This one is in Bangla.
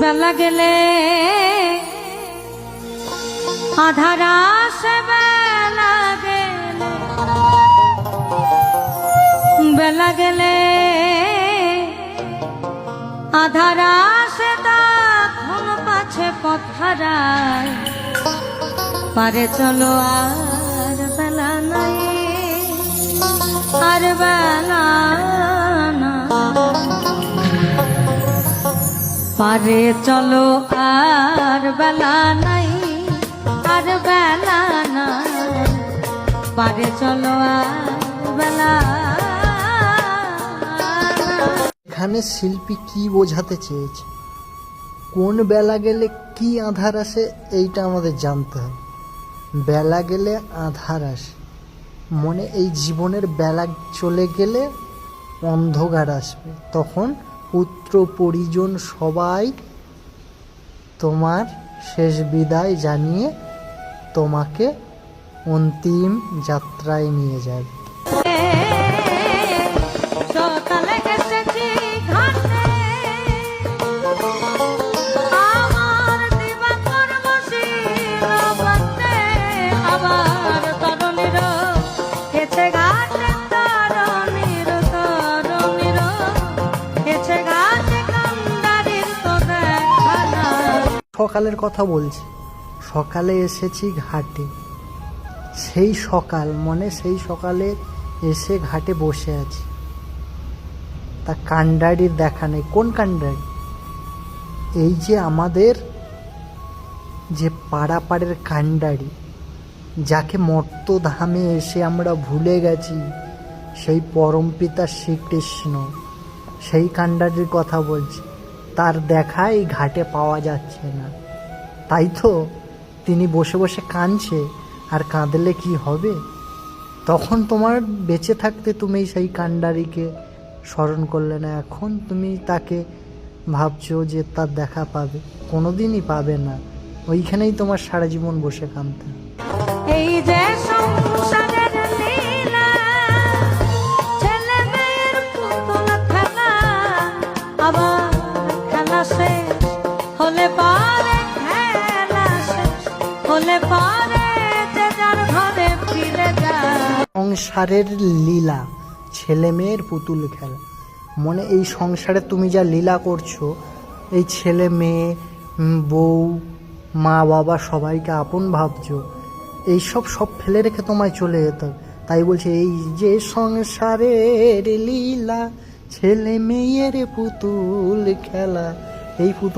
বেলা গেলে আধার আসে, বেলা গেলে, বেলা গেলে আধার আসে, তখন পাছে পথ হারায়। পারে চলো আর বেলা নাই, আর বেলা না। পারে চলো আর বেলা নাই, আর বেলা না। পারে চলো আর বেলা। এখানে শিল্পী কি বোঝাতে চেয়েছে, কোন বেলা গেলে কি আধার আসে, এইটা আমাদের জানতে হবে। বেলা গেলে আধার আসে মনে এই জীবনের বেলা চলে গেলে অন্ধকার আসবে, তখন পুত্র পরিজন সবাই তোমার শেষ বিদায় জানিয়ে তোমাকে অন্তিম যাত্রায় নিয়ে যাবে। সকালে এসেছি ঘাটে, আমার দিবাকর বসিল বাটে, আবার তরুণীর হেছে ঘাটে, তরুণীর হেছে ঘাটে, কান্দারির তো দেখা না। সকালের কথা বলছি, সকালে এসেছি ঘাটে, সেই সকাল মনে সেই সকালে এসে ঘাটে বসে আছি, তা কান্ডারির দেখা নেই। কোন কান্ডারি? এই যে আমাদের যে পাড়াপাড়ের কান্ডারি, যাকে মর্তধামে এসে আমরা ভুলে গেছি, সেই পরমপিতা শ্রীকৃষ্ণ, সেই কান্ডারির কথা বলছি। তার দেখা এই ঘাটে পাওয়া যাচ্ছে না, তাই তো তিনি বসে বসে কাঁদছে। আর কাঁদলে কি হবে? তখন তোমার বেঁচে থাকতে তুমি সেই কান্ডারিকে স্মরণ করলে না, এখন তুমি তাকে ভাবছো যে তার দেখা পাবে, কোনোদিনই পাবে না। ওইখানেই তোমার সারা জীবন বসে কাঁদতে হবে। এই যে সংসারের লীলা, ছেলে মেয়ের পুতুল খেলা, আবার খেলা শেষ হলে পারে, খেলা শেষ হলে পারে যে যার ঘরে ফিরে যায়। সংসারের লীলা, ছেলে মেয়ের পুতুল খেলা, মনে এই সংসারে তুমি যা লীলা করছো, এই ছেলে মেয়ে বউ মা বাবা সবাইকে আপন ভাবছো, এইসব সব ফেলে রেখে তোমায় চলে যেতে হবে। তাই বলছে এই যে সংসারের লীলা, ছেলে মেয়ের পুতুল খেলা, এই পুতুল